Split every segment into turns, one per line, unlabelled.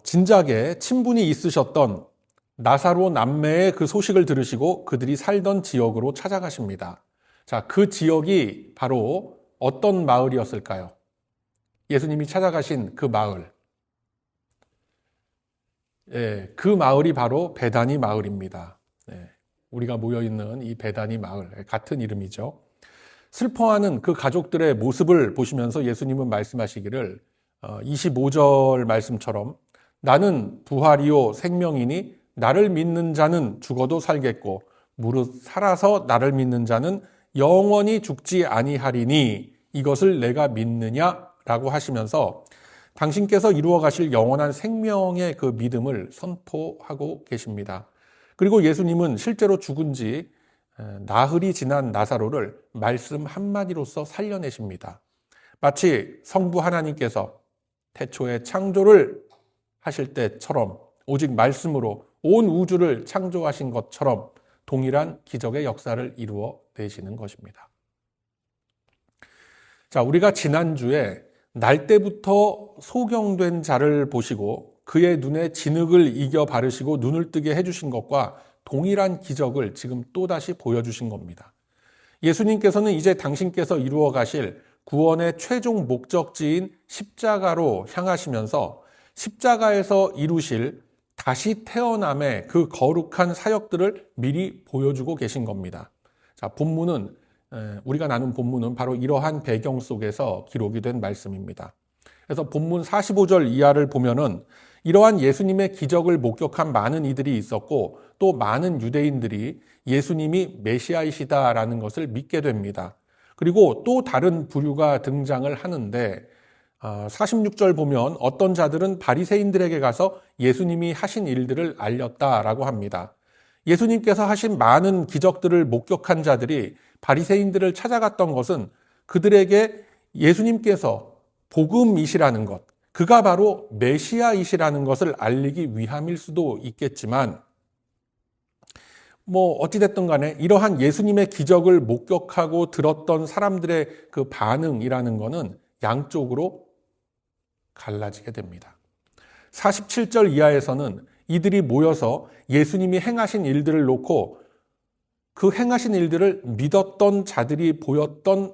진작에 친분이 있으셨던 나사로 남매의 그 소식을 들으시고 그들이 살던 지역으로 찾아가십니다. 자, 그 지역이 바로 어떤 마을이었을까요? 예수님이 찾아가신 그 마을. 그 마을이 바로 베다니 마을입니다. 우리가 모여있는 이 베다니 마을, 같은 이름이죠. 슬퍼하는 그 가족들의 모습을 보시면서 예수님은 말씀하시기를 25절 말씀처럼 나는 부활이요 생명이니 나를 믿는 자는 죽어도 살겠고 무릇 살아서 나를 믿는 자는 영원히 죽지 아니하리니 이것을 내가 믿느냐라고 하시면서 당신께서 이루어 가실 영원한 생명의 그 믿음을 선포하고 계십니다. 그리고 예수님은 실제로 죽은 지 나흘이 지난 나사로를 말씀 한마디로써 살려내십니다. 마치 성부 하나님께서 태초에 창조를 하실 때처럼 오직 말씀으로 온 우주를 창조하신 것처럼 동일한 기적의 역사를 이루어 내시는 것입니다. 자, 우리가 지난주에 날 때부터 소경된 자를 보시고 그의 눈에 진흙을 이겨 바르시고 눈을 뜨게 해주신 것과 동일한 기적을 지금 또다시 보여주신 겁니다. 예수님께서는 이제 당신께서 이루어 가실 구원의 최종 목적지인 십자가로 향하시면서 십자가에서 이루실 다시 태어남의 그 거룩한 사역들을 미리 보여주고 계신 겁니다. 자, 본문은 우리가 나눈 본문은 바로 이러한 배경 속에서 기록이 된 말씀입니다. 그래서 본문 45절 이하를 보면은 이러한 예수님의 기적을 목격한 많은 이들이 있었고 또 많은 유대인들이 예수님이 메시아이시다라는 것을 믿게 됩니다. 그리고 또 다른 부류가 등장을 하는데 46절 보면 어떤 자들은 바리새인들에게 가서 예수님이 하신 일들을 알렸다라고 합니다. 예수님께서 하신 많은 기적들을 목격한 자들이 바리새인들을 찾아갔던 것은 그들에게 예수님께서 복음이시라는 것, 그가 바로 메시아이시라는 것을 알리기 위함일 수도 있겠지만 어찌됐든 간에 이러한 예수님의 기적을 목격하고 들었던 사람들의 그 반응이라는 것은 양쪽으로 갈라지게 됩니다. 47절 이하에서는 이들이 모여서 예수님이 행하신 일들을 놓고 그 행하신 일들을 믿었던 자들이 보였던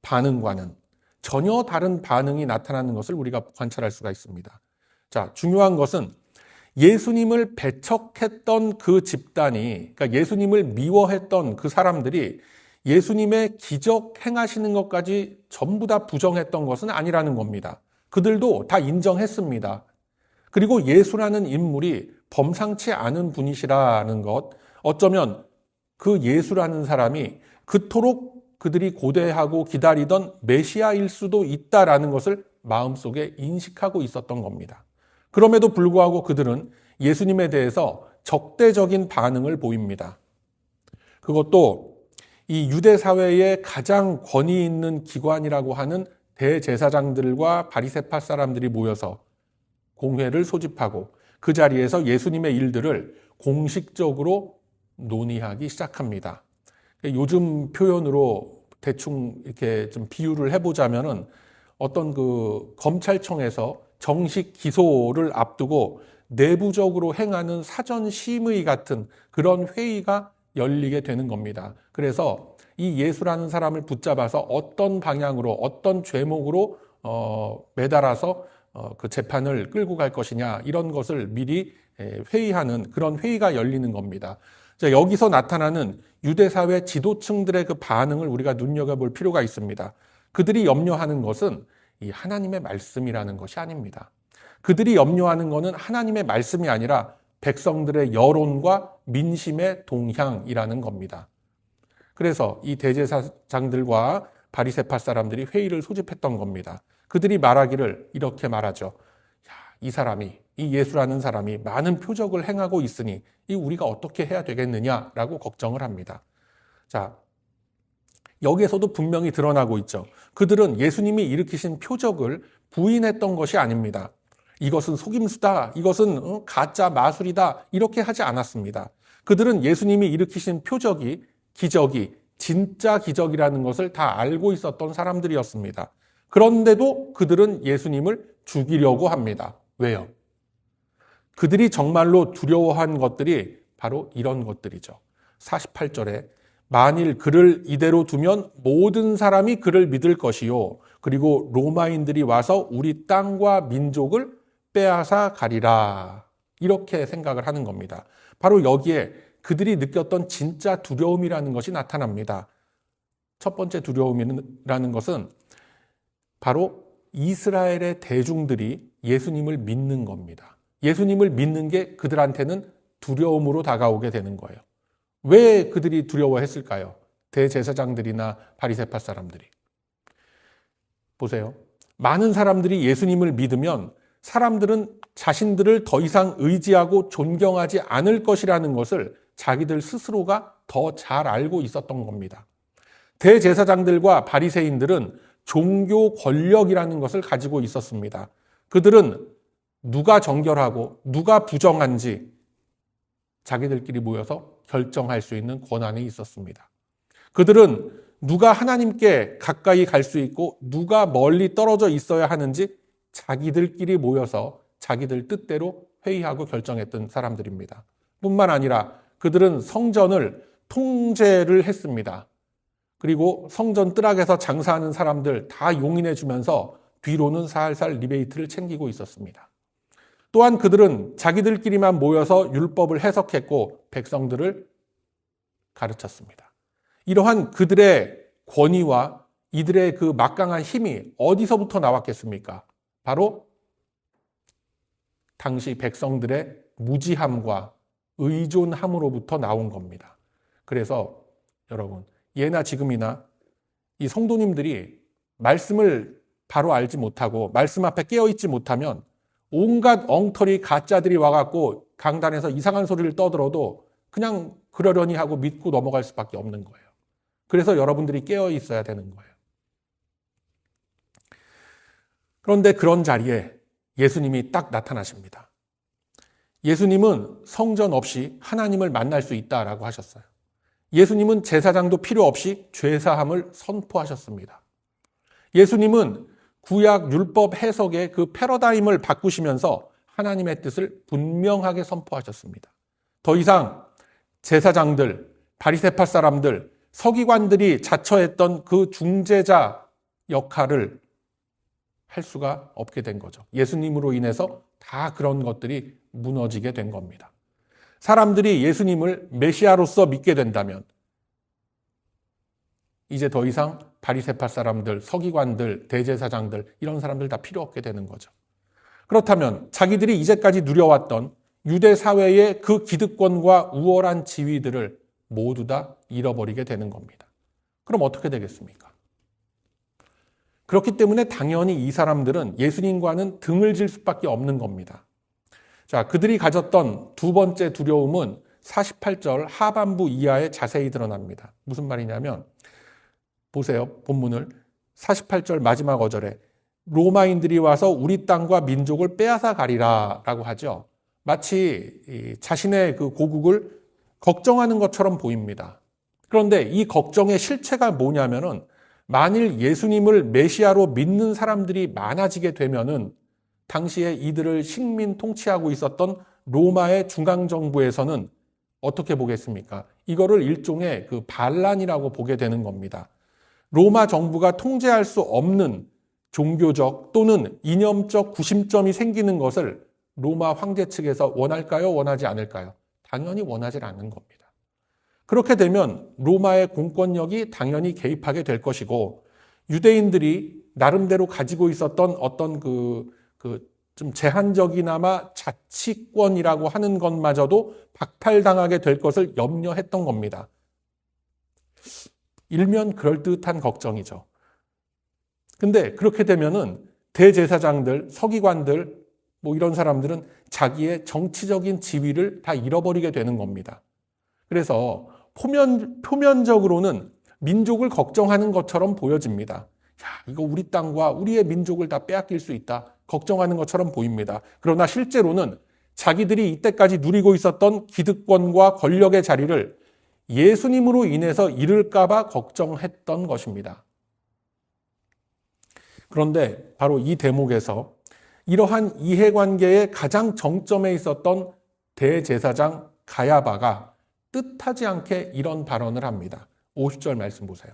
반응과는 전혀 다른 반응이 나타나는 것을 우리가 관찰할 수가 있습니다. 자, 중요한 것은 예수님을 배척했던 그 집단이, 그러니까 예수님을 미워했던 그 사람들이 예수님의 기적 행하시는 것까지 전부 다 부정했던 것은 아니라는 겁니다. 그들도 다 인정했습니다. 그리고 예수라는 인물이 범상치 않은 분이시라는 것, 어쩌면 그 예수라는 사람이 그토록 그들이 고대하고 기다리던 메시아일 수도 있다라는 것을 마음속에 인식하고 있었던 겁니다. 그럼에도 불구하고 그들은 예수님에 대해서 적대적인 반응을 보입니다. 그것도 이 유대 사회의 가장 권위 있는 기관이라고 하는 대제사장들과 바리새파 사람들이 모여서 공회를 소집하고 그 자리에서 예수님의 일들을 공식적으로 논의하기 시작합니다. 요즘 표현으로 대충 이렇게 좀 비유를 해보자면은 어떤 그 검찰청에서 정식 기소를 앞두고 내부적으로 행하는 사전 심의 같은 그런 회의가 열리게 되는 겁니다. 그래서 이 예수라는 사람을 붙잡아서 어떤 방향으로 어떤 죄목으로 매달아서 그 재판을 끌고 갈 것이냐 이런 것을 미리 회의하는 그런 회의가 열리는 겁니다. 자, 여기서 나타나는 유대사회 지도층들의 그 반응을 우리가 눈여겨볼 필요가 있습니다. 그들이 염려하는 것은 이 하나님의 말씀이라는 것이 아닙니다. 그들이 염려하는 것은 하나님의 말씀이 아니라 백성들의 여론과 민심의 동향이라는 겁니다. 그래서 이 대제사장들과 바리새파 사람들이 회의를 소집했던 겁니다. 그들이 말하기를 이렇게 말하죠. 이 사람이, 이 예수라는 사람이 많은 표적을 행하고 있으니 이 우리가 어떻게 해야 되겠느냐라고 걱정을 합니다. 자, 여기에서도 분명히 드러나고 있죠. 그들은 예수님이 일으키신 표적을 부인했던 것이 아닙니다. 이것은 속임수다, 이것은 가짜 마술이다 이렇게 하지 않았습니다. 그들은 예수님이 일으키신 표적이, 기적이 진짜 기적이라는 것을 다 알고 있었던 사람들이었습니다. 그런데도 그들은 예수님을 죽이려고 합니다. 왜요? 그들이 정말로 두려워한 것들이 바로 이런 것들이죠. 48절에 만일 그를 이대로 두면 모든 사람이 그를 믿을 것이요. 그리고 로마인들이 와서 우리 땅과 민족을 빼앗아 가리라. 이렇게 생각을 하는 겁니다. 바로 여기에 그들이 느꼈던 진짜 두려움이라는 것이 나타납니다. 첫 번째 두려움이라는 것은 바로 이스라엘의 대중들이 예수님을 믿는 겁니다. 예수님을 믿는 게 그들한테는 두려움으로 다가오게 되는 거예요. 왜 그들이 두려워했을까요? 대제사장들이나 바리새파 사람들이. 보세요. 많은 사람들이 예수님을 믿으면 사람들은 자신들을 더 이상 의지하고 존경하지 않을 것이라는 것을 자기들 스스로가 더 잘 알고 있었던 겁니다. 대제사장들과 바리새인들은 종교 권력이라는 것을 가지고 있었습니다. 그들은 누가 정결하고 누가 부정한지 자기들끼리 모여서 결정할 수 있는 권한이 있었습니다. 그들은 누가 하나님께 가까이 갈 수 있고 누가 멀리 떨어져 있어야 하는지 자기들끼리 모여서 자기들 뜻대로 회의하고 결정했던 사람들입니다. 뿐만 아니라 그들은 성전을 통제를 했습니다. 그리고 성전 뜰락에서 장사하는 사람들 다 용인해 주면서 뒤로는 살살 리베이트를 챙기고 있었습니다. 또한 그들은 자기들끼리만 모여서 율법을 해석했고 백성들을 가르쳤습니다. 이러한 그들의 권위와 이들의 그 막강한 힘이 어디서부터 나왔겠습니까? 바로 당시 백성들의 무지함과 의존함으로부터 나온 겁니다. 그래서 여러분, 예나 지금이나 이 성도님들이 말씀을 바로 알지 못하고 말씀 앞에 깨어있지 못하면 온갖 엉터리 가짜들이 와갖고 강단에서 이상한 소리를 떠들어도 그냥 그러려니 하고 믿고 넘어갈 수밖에 없는 거예요. 그래서 여러분들이 깨어있어야 되는 거예요. 그런데 그런 자리에 예수님이 딱 나타나십니다. 예수님은 성전 없이 하나님을 만날 수 있다라고 하셨어요. 예수님은 제사장도 필요 없이 죄사함을 선포하셨습니다. 예수님은 구약 율법 해석의 그 패러다임을 바꾸시면서 하나님의 뜻을 분명하게 선포하셨습니다. 더 이상 제사장들, 바리새파 사람들, 서기관들이 자처했던 그 중재자 역할을 할 수가 없게 된 거죠. 예수님으로 인해서 다 그런 것들이 무너지게 된 겁니다. 사람들이 예수님을 메시아로서 믿게 된다면 이제 더 이상 바리새파 사람들, 서기관들, 대제사장들 이런 사람들 다 필요 없게 되는 거죠. 그렇다면 자기들이 이제까지 누려왔던 유대 사회의 그 기득권과 우월한 지위들을 모두 다 잃어버리게 되는 겁니다. 그럼 어떻게 되겠습니까? 그렇기 때문에 당연히 이 사람들은 예수님과는 등을 질 수밖에 없는 겁니다. 자, 그들이 가졌던 두 번째 두려움은 48절 하반부 이하에 자세히 드러납니다. 무슨 말이냐면 보세요. 본문을 48절 마지막 어절에 로마인들이 와서 우리 땅과 민족을 빼앗아 가리라 라고 하죠. 마치 자신의 그 고국을 걱정하는 것처럼 보입니다. 그런데 이 걱정의 실체가 뭐냐면은 만일 예수님을 메시아로 믿는 사람들이 많아지게 되면은 당시에 이들을 식민 통치하고 있었던 로마의 중앙정부에서는 어떻게 보겠습니까? 이거를 일종의 그 반란이라고 보게 되는 겁니다. 로마 정부가 통제할 수 없는 종교적 또는 이념적 구심점이 생기는 것을 로마 황제 측에서 원할까요? 원하지 않을까요? 당연히 원하지 않는 겁니다. 그렇게 되면 로마의 공권력이 당연히 개입하게 될 것이고 유대인들이 나름대로 가지고 있었던 어떤 좀 제한적이나마 자치권이라고 하는 것마저도 박탈당하게 될 것을 염려했던 겁니다. 일면 그럴듯한 걱정이죠. 근데 그렇게 되면은 대제사장들, 서기관들, 이런 사람들은 자기의 정치적인 지위를 다 잃어버리게 되는 겁니다. 그래서 표면적으로는 민족을 걱정하는 것처럼 보여집니다. 야, 이거 우리 땅과 우리의 민족을 다 빼앗길 수 있다. 걱정하는 것처럼 보입니다. 그러나 실제로는 자기들이 이때까지 누리고 있었던 기득권과 권력의 자리를 예수님으로 인해서 잃을까 봐 걱정했던 것입니다. 그런데 바로 이 대목에서 이러한 이해관계의 가장 정점에 있었던 대제사장 가야바가 뜻하지 않게 이런 발언을 합니다. 50절 말씀 보세요.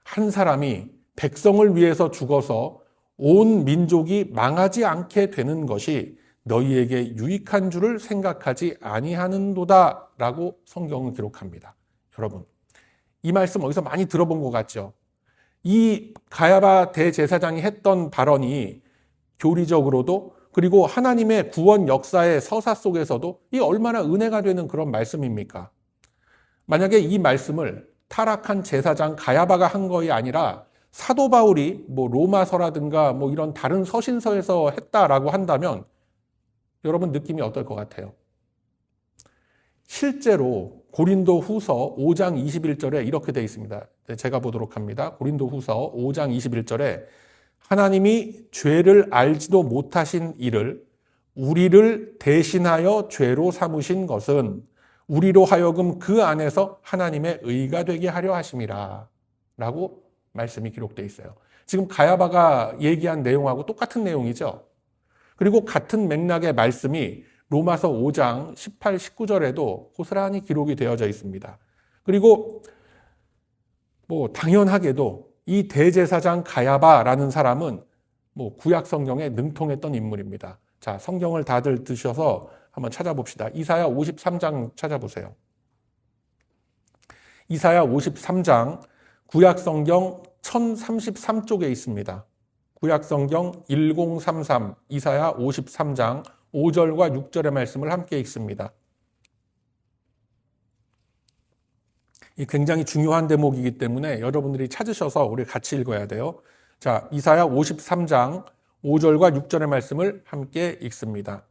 한 사람이 백성을 위해서 죽어서 온 민족이 망하지 않게 되는 것이 너희에게 유익한 줄을 생각하지 아니하는도다 라고 성경은 기록합니다. 여러분, 이 말씀 어디서 많이 들어본 것 같죠? 이 가야바 대제사장이 했던 발언이 교리적으로도 그리고 하나님의 구원 역사의 서사 속에서도 이 얼마나 은혜가 되는 그런 말씀입니까? 만약에 이 말씀을 타락한 제사장 가야바가 한 것이 아니라 사도 바울이 로마서라든가 이런 다른 서신서에서 했다라고 한다면 여러분 느낌이 어떨 것 같아요? 실제로 고린도 후서 5장 21절에 이렇게 되어 있습니다. 제가 보도록 합니다. 고린도 후서 5장 21절에 하나님이 죄를 알지도 못하신 이를 우리를 대신하여 죄로 삼으신 것은 우리로 하여금 그 안에서 하나님의 의가 되게 하려 하심이라 라고 말씀이 기록되어 있어요. 지금 가야바가 얘기한 내용하고 똑같은 내용이죠. 그리고 같은 맥락의 말씀이 로마서 5장 18, 19절에도 고스란히 기록이 되어져 있습니다. 그리고 당연하게도 이 대제사장 가야바라는 사람은 구약 성경에 능통했던 인물입니다. 자, 성경을 다들 드셔서 한번 찾아봅시다. 이사야 53장 찾아보세요. 이사야 53장 구약 성경 1033쪽에 있습니다. 구약 성경 1033 이사야 53장 5절과 6절의 말씀을 함께 읽습니다. 이 굉장히 중요한 대목이기 때문에 여러분들이 찾으셔서 우리 같이 읽어야 돼요. 자, 이사야 53장 5절과 6절의 말씀을 함께 읽습니다.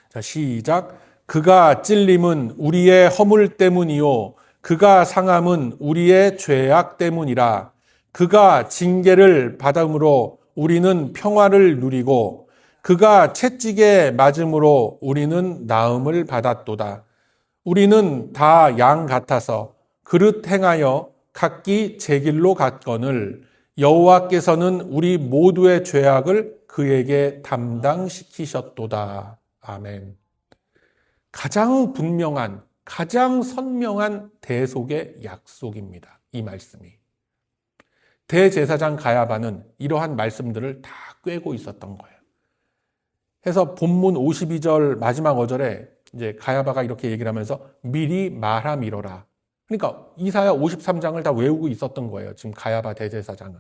자, 시작. 그가 찔림은 우리의 허물 때문이요 그가 상함은 우리의 죄악 때문이라. 그가 징계를 받음으로 우리는 평화를 누리고 그가 채찍에 맞음으로 우리는 나음을 받았도다. 우리는 다 양 같아서 그릇 행하여 각기 제 길로 갔거늘 여호와께서는 우리 모두의 죄악을 그에게 담당시키셨도다. 아멘. 가장 분명한, 가장 선명한 대속의 약속입니다. 이 말씀이. 대제사장 가야바는 이러한 말씀들을 다 꿰고 있었던 거예요. 해서 본문 52절 마지막 어절에 이제 가야바가 이렇게 얘기를 하면서 미리 말함이로라. 그러니까 이사야 53장을 다 외우고 있었던 거예요. 지금 가야바 대제사장은.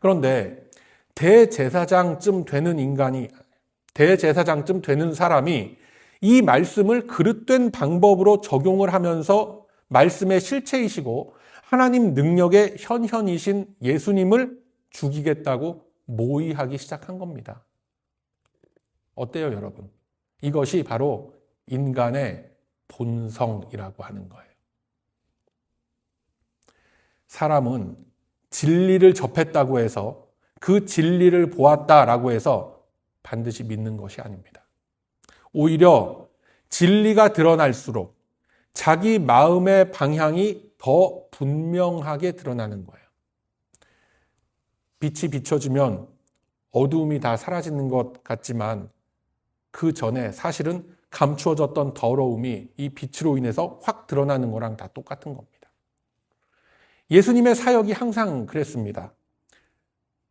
그런데 대제사장쯤 되는 사람이 이 말씀을 그릇된 방법으로 적용을 하면서 말씀의 실체이시고 하나님 능력의 현현이신 예수님을 죽이겠다고 모의하기 시작한 겁니다. 어때요, 여러분? 이것이 바로 인간의 본성이라고 하는 거예요. 사람은 진리를 접했다고 해서 그 진리를 보았다라고 해서 반드시 믿는 것이 아닙니다. 오히려 진리가 드러날수록 자기 마음의 방향이 더 분명하게 드러나는 거예요. 빛이 비춰지면 어두움이 다 사라지는 것 같지만 그 전에 사실은 감추어졌던 더러움이 이 빛으로 인해서 확 드러나는 거랑 다 똑같은 겁니다. 예수님의 사역이 항상 그랬습니다.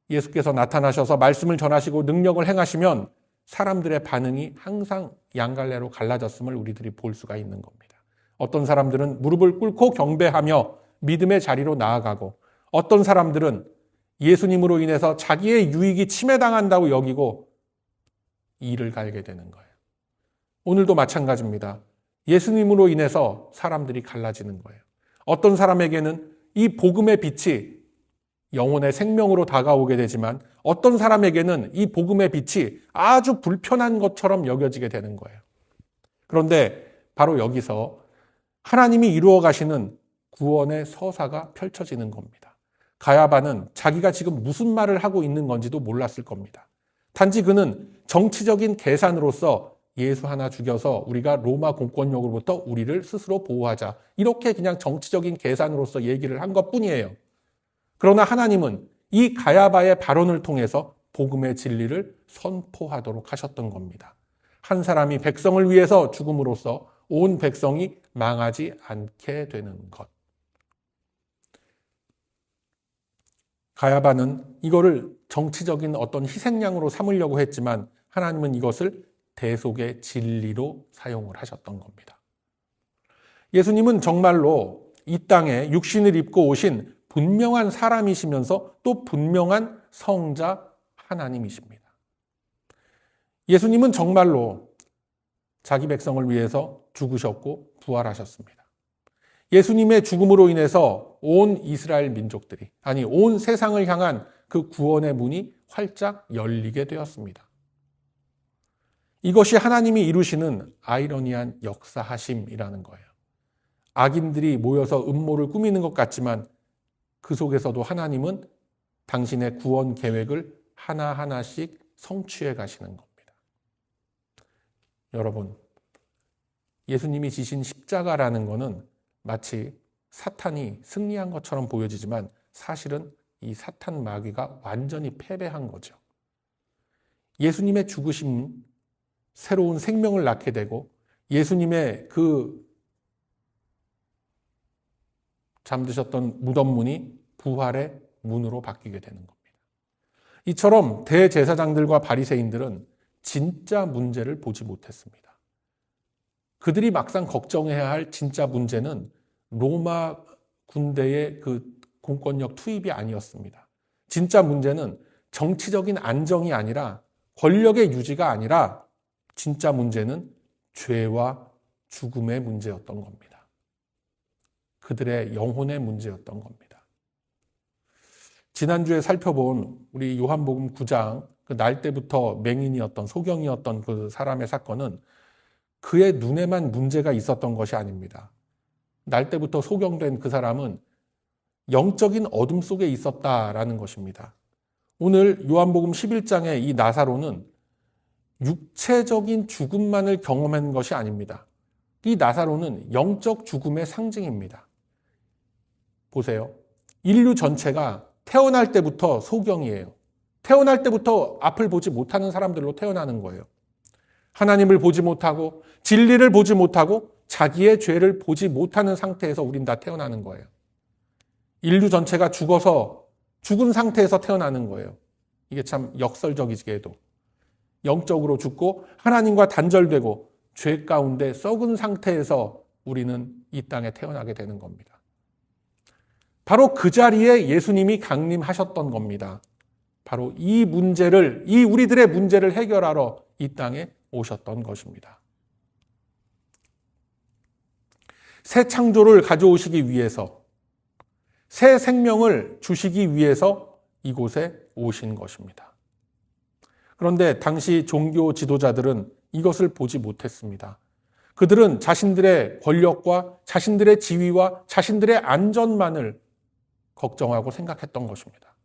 예수께서 나타나셔서 말씀을 전하시고 능력을 행하시면 사람들의 반응이 항상 양갈래로 갈라졌음을 우리들이 볼 수가 있는 겁니다. 어떤 사람들은 무릎을 꿇고 경배하며 믿음의 자리로 나아가고 어떤 사람들은 예수님으로 인해서 자기의 유익이 침해당한다고 여기고 이를 갈게 되는 거예요. 오늘도 마찬가지입니다. 예수님으로 인해서 사람들이 갈라지는 거예요. 어떤 사람에게는 이 복음의 빛이 영혼의 생명으로 다가오게 되지만 어떤 사람에게는 이 복음의 빛이 아주 불편한 것처럼 여겨지게 되는 거예요. 그런데 바로 여기서 하나님이 이루어 가시는 구원의 서사가 펼쳐지는 겁니다. 가야바는 자기가 지금 무슨 말을 하고 있는 건지도 몰랐을 겁니다. 단지 그는 정치적인 계산으로서 예수 하나 죽여서 우리가 로마 공권력으로부터 우리를 스스로 보호하자. 이렇게 그냥 정치적인 계산으로서 얘기를 한 것뿐이에요. 그러나 하나님은 이 가야바의 발언을 통해서 복음의 진리를 선포하도록 하셨던 겁니다. 한 사람이 백성을 위해서 죽음으로써 온 백성이 망하지 않게 되는 것. 가야바는 이거를 정치적인 어떤 희생양으로 삼으려고 했지만 하나님은 이것을 대속의 진리로 사용을 하셨던 겁니다. 예수님은 정말로 이 땅에 육신을 입고 오신 분명한 사람이시면서 또 분명한 성자 하나님이십니다. 예수님은 정말로 자기 백성을 위해서 죽으셨고 부활하셨습니다. 예수님의 죽음으로 인해서 온 이스라엘 민족들이, 아니 온 세상을 향한 그 구원의 문이 활짝 열리게 되었습니다. 이것이 하나님이 이루시는 아이러니한 역사하심이라는 거예요. 악인들이 모여서 음모를 꾸미는 것 같지만 그 속에서도 하나님은 당신의 구원 계획을 하나하나씩 성취해 가시는 겁니다. 여러분, 예수님이 지신 십자가라는 것은 마치 사탄이 승리한 것처럼 보여지지만 사실은 이 사탄 마귀가 완전히 패배한 거죠. 예수님의 죽으심은 새로운 생명을 낳게 되고 예수님의 그 잠드셨던 무덤 문이 부활의 문으로 바뀌게 되는 겁니다. 이처럼 대제사장들과 바리새인들은 진짜 문제를 보지 못했습니다. 그들이 막상 걱정해야 할 진짜 문제는 로마 군대의 그 공권력 투입이 아니었습니다. 진짜 문제는 정치적인 안정이 아니라 권력의 유지가 아니라 진짜 문제는 죄와 죽음의 문제였던 겁니다. 그들의 영혼의 문제였던 겁니다. 지난주에 살펴본 우리 요한복음 9장 그 날 때부터 맹인이었던 소경이었던 그 사람의 사건은 그의 눈에만 문제가 있었던 것이 아닙니다. 날 때부터 소경된 그 사람은 영적인 어둠 속에 있었다라는 것입니다. 오늘 요한복음 11장의 이 나사로는 육체적인 죽음만을 경험한 것이 아닙니다. 이 나사로는 영적 죽음의 상징입니다. 보세요. 인류 전체가 태어날 때부터 소경이에요. 태어날 때부터 앞을 보지 못하는 사람들로 태어나는 거예요. 하나님을 보지 못하고 진리를 보지 못하고 자기의 죄를 보지 못하는 상태에서 우린 다 태어나는 거예요. 인류 전체가 죽어서 죽은 상태에서 태어나는 거예요. 이게 참 역설적이게도. 영적으로 죽고 하나님과 단절되고 죄 가운데 썩은 상태에서 우리는 이 땅에 태어나게 되는 겁니다. 바로 그 자리에 예수님이 강림하셨던 겁니다. 바로 이 문제를, 이 우리들의 문제를 해결하러 이 땅에 오셨던 것입니다. 새 창조를 가져오시기 위해서, 새 생명을 주시기 위해서 이곳에 오신 것입니다. 그런데 당시 종교 지도자들은 이것을 보지 못했습니다. 그들은 자신들의 권력과 자신들의 지위와 자신들의 안전만을 걱정하고 생각했던 것입니다.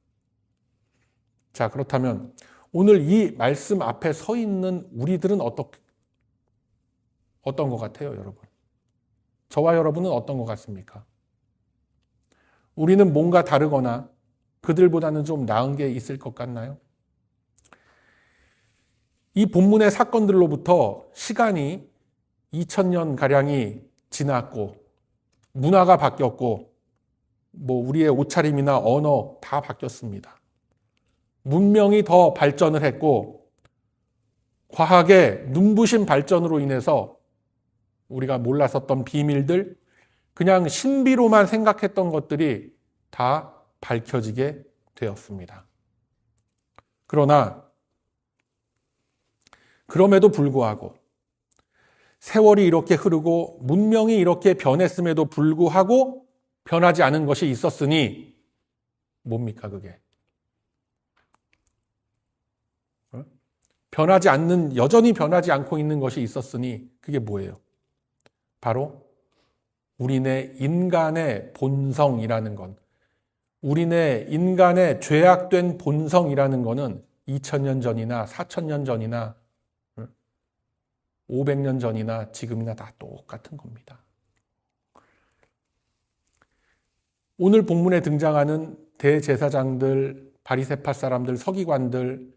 자, 그렇다면 오늘 이 말씀 앞에 서 있는 우리들은 어떤 것 같아요, 여러분? 저와 여러분은 어떤 것 같습니까? 우리는 뭔가 다르거나 그들보다는 좀 나은 게 있을 것 같나요? 이 본문의 사건들로부터 시간이 2000년가량이 지났고 문화가 바뀌었고 우리의 옷차림이나 언어 다 바뀌었습니다. 문명이 더 발전을 했고 과학의 눈부신 발전으로 인해서 우리가 몰랐었던 비밀들, 그냥 신비로만 생각했던 것들이 다 밝혀지게 되었습니다. 그러나 그럼에도 불구하고 세월이 이렇게 흐르고 문명이 이렇게 변했음에도 불구하고 변하지 않은 것이 있었으니 뭡니까 그게? 여전히 변하지 않고 있는 것이 있었으니 그게 뭐예요? 바로 우리네 인간의 본성이라는 것, 우리네 인간의 죄악된 본성이라는 것은 2000년 전이나 4000년 전이나 500년 전이나 지금이나 다 똑같은 겁니다. 오늘 본문에 등장하는 대제사장들, 바리새파 사람들, 서기관들,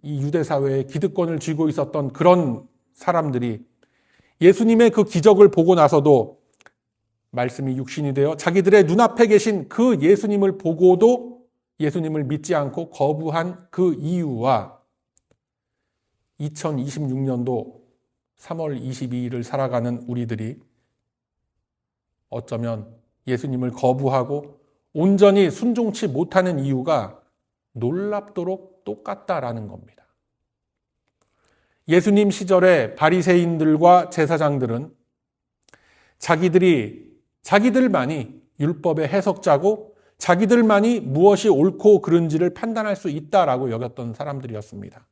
이 유대 사회에 기득권을 쥐고 있었던 그런 사람들이 예수님의 그 기적을 보고 나서도 말씀이 육신이 되어 자기들의 눈앞에 계신 그 예수님을 보고도 예수님을 믿지 않고 거부한 그 이유와 2026년도 3월 22일을 살아가는 우리들이 어쩌면 예수님을 거부하고 온전히 순종치 못하는 이유가 놀랍도록 똑같다라는 겁니다. 예수님 시절에 바리새인들과 제사장들은 자기들만이 율법의 해석자고 자기들만이 무엇이 옳고 그른지를 판단할 수 있다라고 여겼던 사람들이었습니다.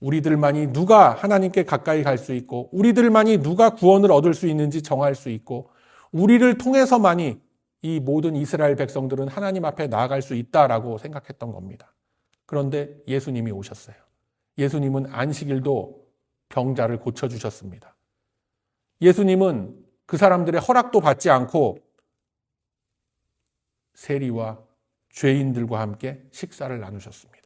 우리들만이 누가 하나님께 가까이 갈 수 있고 우리들만이 누가 구원을 얻을 수 있는지 정할 수 있고 우리를 통해서만이 이 모든 이스라엘 백성들은 하나님 앞에 나아갈 수 있다라고 생각했던 겁니다. 그런데 예수님이 오셨어요. 예수님은 안식일도 병자를 고쳐주셨습니다. 예수님은 그 사람들의 허락도 받지 않고 세리와 죄인들과 함께 식사를 나누셨습니다.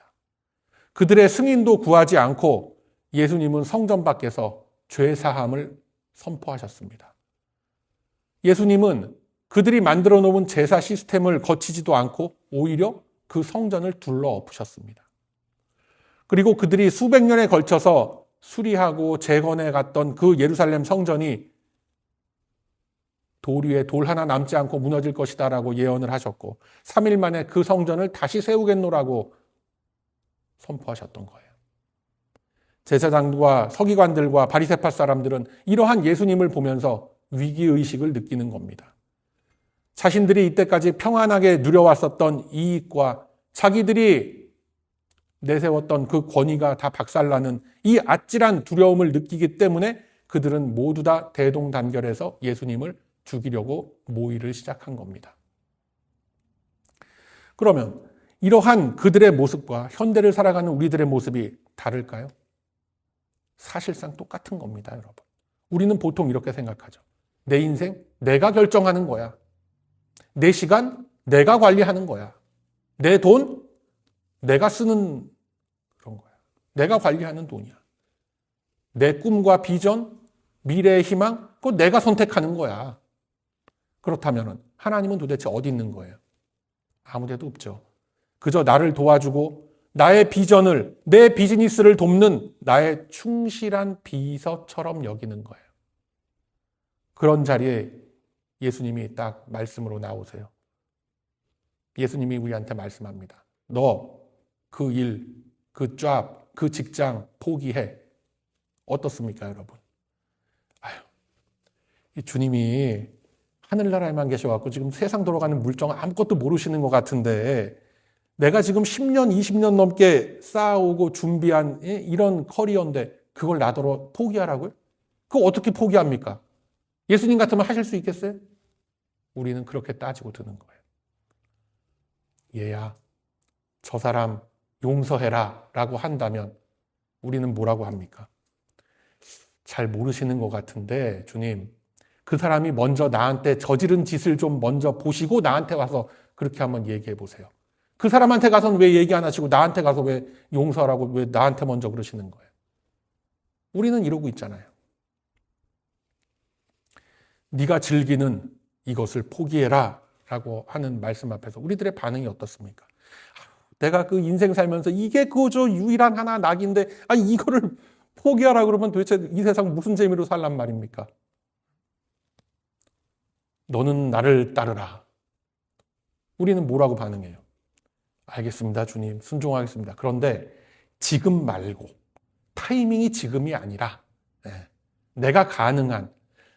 그들의 승인도 구하지 않고 예수님은 성전 밖에서 죄 사함을 선포하셨습니다. 예수님은 그들이 만들어 놓은 제사 시스템을 거치지도 않고 오히려 그 성전을 둘러엎으셨습니다. 그리고 그들이 수백 년에 걸쳐서 수리하고 재건해 갔던 그 예루살렘 성전이 돌 위에 돌 하나 남지 않고 무너질 것이다라고 예언을 하셨고 3일 만에 그 성전을 다시 세우겠노라고 선포하셨던 거예요. 제사장과 서기관들과 바리새파 사람들은 이러한 예수님을 보면서 위기의식을 느끼는 겁니다. 자신들이 이때까지 평안하게 누려왔었던 이익과 자기들이 내세웠던 그 권위가 다 박살나는 이 아찔한 두려움을 느끼기 때문에 그들은 모두 다 대동단결해서 예수님을 죽이려고 모의를 시작한 겁니다. 그러면 이러한 그들의 모습과 현대를 살아가는 우리들의 모습이 다를까요? 사실상 똑같은 겁니다, 여러분. 우리는 보통 이렇게 생각하죠. 내 인생 내가 결정하는 거야. 내 시간 내가 관리하는 거야. 내 돈 내가 쓰는 그런 거야. 내가 관리하는 돈이야. 내 꿈과 비전, 미래의 희망, 그거 내가 선택하는 거야. 그렇다면 하나님은 도대체 어디 있는 거예요? 아무 데도 없죠. 그저 나를 도와주고 나의 비전을, 내 비즈니스를 돕는 나의 충실한 비서처럼 여기는 거예요. 그런 자리에 예수님이 딱 말씀으로 나오세요. 예수님이 우리한테 말씀합니다. 너 그 일, 그 잡, 그 직장 포기해. 어떻습니까, 여러분? 이 주님이 하늘나라에만 계셔갖고 지금 세상 돌아가는 물정 아무것도 모르시는 것 같은데 내가 지금 10년, 20년 넘게 쌓아오고 준비한 이런 커리어인데 그걸 나더러 포기하라고요? 그거 어떻게 포기합니까? 예수님 같으면 하실 수 있겠어요? 우리는 그렇게 따지고 드는 거예요. 얘야, 저 사람 용서해라 라고 한다면 우리는 뭐라고 합니까? 잘 모르시는 것 같은데 주님, 그 사람이 먼저 나한테 저지른 짓을 좀 먼저 보시고 나한테 와서 그렇게 한번 얘기해 보세요. 그 사람한테 가서는 왜 얘기 안 하시고 나한테 가서 왜 용서하라고 왜 나한테 먼저 그러시는 거예요? 우리는 이러고 있잖아요. 네가 즐기는 이것을 포기해라 라고 하는 말씀 앞에서 우리들의 반응이 어떻습니까? 내가 그 인생 살면서 이게 그저 유일한 하나 낙인데 이거를 포기하라 그러면 도대체 이 세상 무슨 재미로 살란 말입니까? 너는 나를 따르라. 우리는 뭐라고 반응해요? 알겠습니다, 주님. 순종하겠습니다. 그런데 지금 말고 타이밍이 지금이 아니라 내가 가능한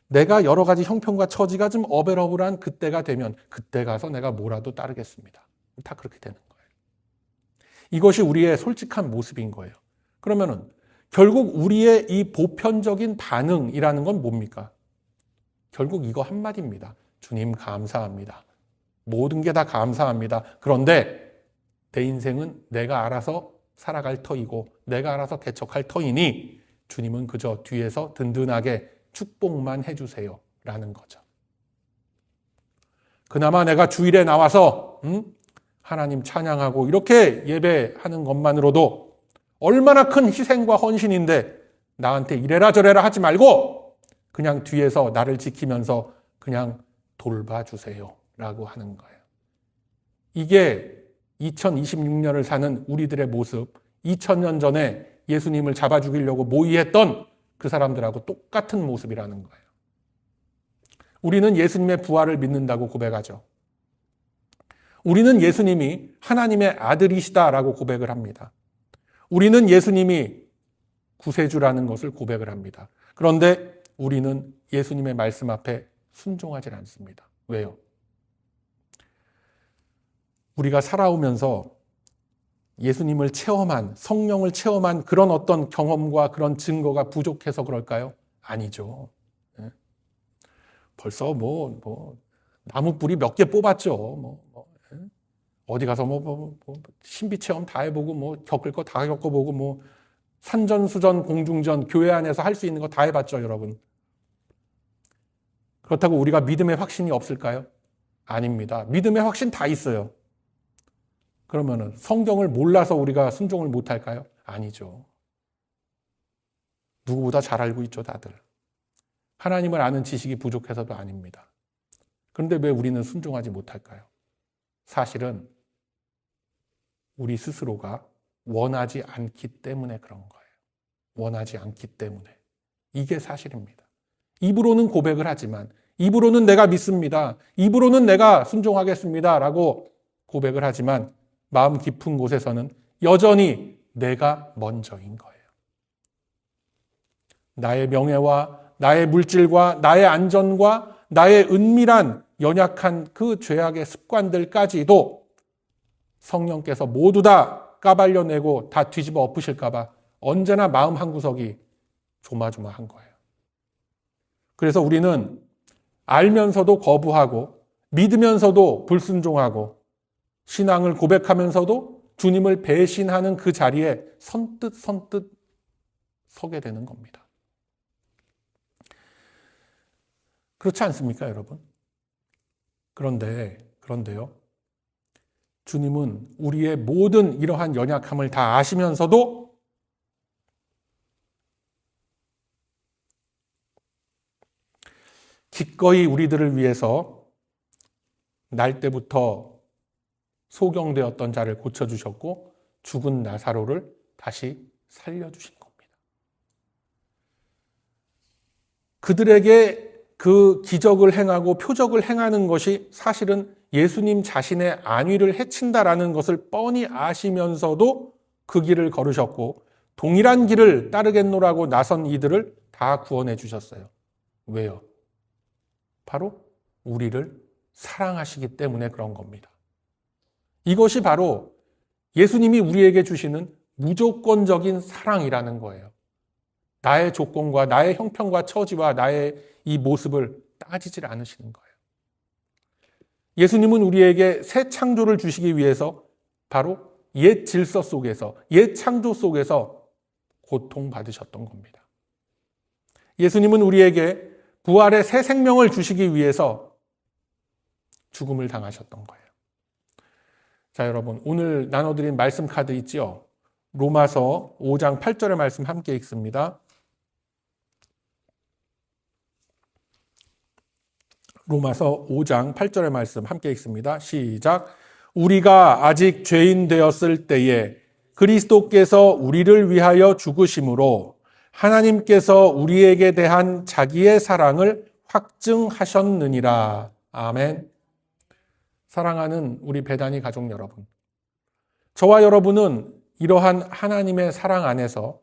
내가 여러 가지 형편과 처지가 좀 어벨어벨한 그때가 되면 그때 가서 내가 뭐라도 따르겠습니다. 다 그렇게 되는 거예요. 이것이 우리의 솔직한 모습인 거예요. 그러면은 결국 우리의 이 보편적인 반응이라는 건 뭡니까? 결국 이거 한마디입니다. 주님 감사합니다. 모든 게 다 감사합니다. 그런데 내 인생은 내가 알아서 살아갈 터이고 내가 알아서 개척할 터이니 주님은 그저 뒤에서 든든하게 축복만 해주세요 라는 거죠. 그나마 내가 주일에 나와서 하나님 찬양하고 이렇게 예배하는 것만으로도 얼마나 큰 희생과 헌신인데 나한테 이래라 저래라 하지 말고 그냥 뒤에서 나를 지키면서 그냥 돌봐주세요 라고 하는 거예요. 이게 2026년을 사는 우리들의 모습, 2000년 전에 예수님을 잡아 죽이려고 모의했던 그 사람들하고 똑같은 모습이라는 거예요. 우리는 예수님의 부활을 믿는다고 고백하죠. 우리는 예수님이 하나님의 아들이시다라고 고백을 합니다. 우리는 예수님이 구세주라는 것을 고백을 합니다. 그런데 우리는 예수님의 말씀 앞에 순종하지 않습니다. 왜요? 우리가 살아오면서 예수님을 체험한, 성령을 체험한 그런 어떤 경험과 그런 증거가 부족해서 그럴까요? 아니죠. 벌써 나무 뿌리 몇 개 뽑았죠. 어디 가서 신비 체험 다 해보고 겪을 거 다 겪어보고 산전수전 공중전 교회 안에서 할 수 있는 거 다 해봤죠, 여러분. 그렇다고 우리가 믿음의 확신이 없을까요? 아닙니다. 믿음의 확신 다 있어요. 그러면은 성경을 몰라서 우리가 순종을 못할까요? 아니죠. 누구보다 잘 알고 있죠, 다들. 하나님을 아는 지식이 부족해서도 아닙니다. 그런데 왜 우리는 순종하지 못할까요? 사실은 우리 스스로가 원하지 않기 때문에 그런 거예요. 원하지 않기 때문에. 이게 사실입니다. 입으로는 고백을 하지만, 입으로는 내가 믿습니다. 입으로는 내가 순종하겠습니다. 라고 고백을 하지만 마음 깊은 곳에서는 여전히 내가 먼저인 거예요. 나의 명예와 나의 물질과 나의 안전과 나의 은밀한 연약한 그 죄악의 습관들까지도 성령께서 모두 다 까발려내고 다 뒤집어 엎으실까 봐 언제나 마음 한구석이 조마조마한 거예요. 그래서 우리는 알면서도 거부하고 믿으면서도 불순종하고 신앙을 고백하면서도 주님을 배신하는 그 자리에 선뜻 서게 되는 겁니다. 그렇지 않습니까, 여러분? 그런데요. 주님은 우리의 모든 이러한 연약함을 다 아시면서도 기꺼이 우리들을 위해서 날 때부터 소경되었던 자를 고쳐주셨고 죽은 나사로를 다시 살려주신 겁니다. 그들에게 그 기적을 행하고 표적을 행하는 것이 사실은 예수님 자신의 안위를 해친다라는 것을 뻔히 아시면서도 그 길을 걸으셨고 동일한 길을 따르겠노라고 나선 이들을 다 구원해 주셨어요. 왜요? 바로 우리를 사랑하시기 때문에 그런 겁니다. 이것이 바로 예수님이 우리에게 주시는 무조건적인 사랑이라는 거예요. 나의 조건과 나의 형편과 처지와 나의 이 모습을 따지질 않으시는 거예요. 예수님은 우리에게 새 창조를 주시기 위해서 바로 옛 질서 속에서, 옛 창조 속에서 고통받으셨던 겁니다. 예수님은 우리에게 부활의 새 생명을 주시기 위해서 죽음을 당하셨던 거예요. 자, 여러분, 오늘 나눠드린 말씀 카드 있죠? 로마서 5장 8절의 말씀 함께 읽습니다. 로마서 5장 8절의 말씀 함께 읽습니다. 시작. 우리가 아직 죄인 되었을 때에 그리스도께서 우리를 위하여 죽으심으로 하나님께서 우리에게 대한 자기의 사랑을 확증하셨느니라. 아멘. 사랑하는 우리 배단위 가족 여러분, 저와 여러분은 이러한 하나님의 사랑 안에서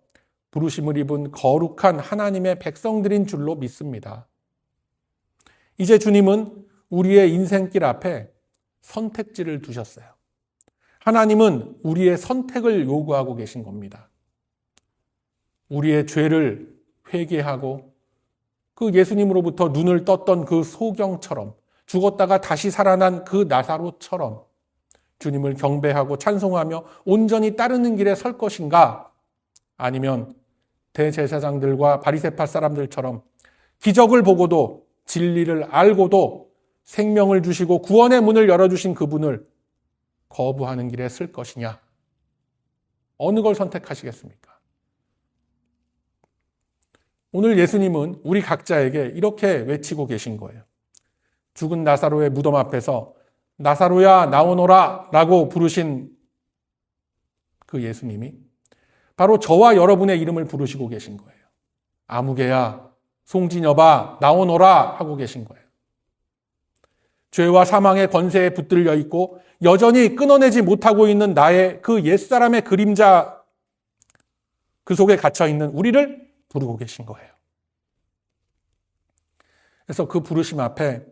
부르심을 입은 거룩한 하나님의 백성들인 줄로 믿습니다. 이제 주님은 우리의 인생길 앞에 선택지를 두셨어요. 하나님은 우리의 선택을 요구하고 계신 겁니다. 우리의 죄를 회개하고 그 예수님으로부터 눈을 떴던 그 소경처럼 죽었다가 다시 살아난 그 나사로처럼 주님을 경배하고 찬송하며 온전히 따르는 길에 설 것인가? 아니면 대제사장들과 바리새파 사람들처럼 기적을 보고도 진리를 알고도 생명을 주시고 구원의 문을 열어주신 그분을 거부하는 길에 쓸 것이냐? 어느 걸 선택하시겠습니까? 오늘 예수님은 우리 각자에게 이렇게 외치고 계신 거예요. 죽은 나사로의 무덤 앞에서 나사로야 나오너라 라고 부르신 그 예수님이 바로 저와 여러분의 이름을 부르시고 계신 거예요. 아무개야, 송진여봐, 나오너라 하고 계신 거예요. 죄와 사망의 권세에 붙들려 있고 여전히 끊어내지 못하고 있는 나의 그 옛사람의 그림자, 그 속에 갇혀 있는 우리를 부르고 계신 거예요. 그래서 그 부르심 앞에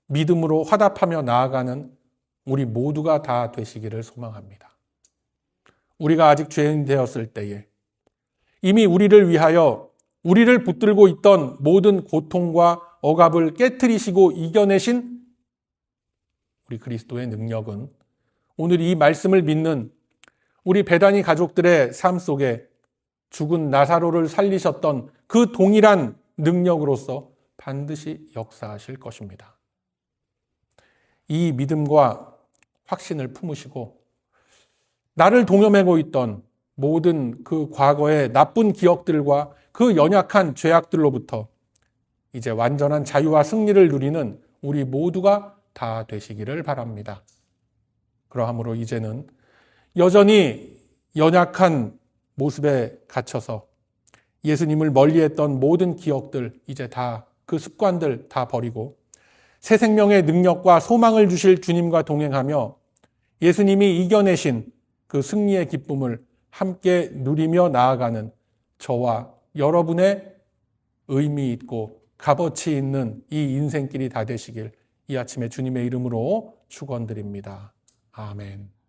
믿음으로 화답하며 나아가는 우리 모두가 다 되시기를 소망합니다. 우리가 아직 죄인 되었을 때에 이미 우리를 위하여 우리를 붙들고 있던 모든 고통과 억압을 깨트리시고 이겨내신 우리 그리스도의 능력은 오늘 이 말씀을 믿는 우리 베다니 가족들의 삶 속에 죽은 나사로를 살리셨던 그 동일한 능력으로서 반드시 역사하실 것입니다. 이 믿음과 확신을 품으시고 나를 동여매고 있던 모든 그 과거의 나쁜 기억들과 그 연약한 죄악들로부터 이제 완전한 자유와 승리를 누리는 우리 모두가 다 되시기를 바랍니다. 그러함으로 이제는 여전히 연약한 모습에 갇혀서 예수님을 멀리했던 모든 기억들, 이제 다 그 습관들 다 버리고 새 생명의 능력과 소망을 주실 주님과 동행하며 예수님이 이겨내신 그 승리의 기쁨을 함께 누리며 나아가는 저와 여러분의 의미 있고 값어치 있는 이 인생길이 다 되시길 이 아침에 주님의 이름으로 축원드립니다. 아멘.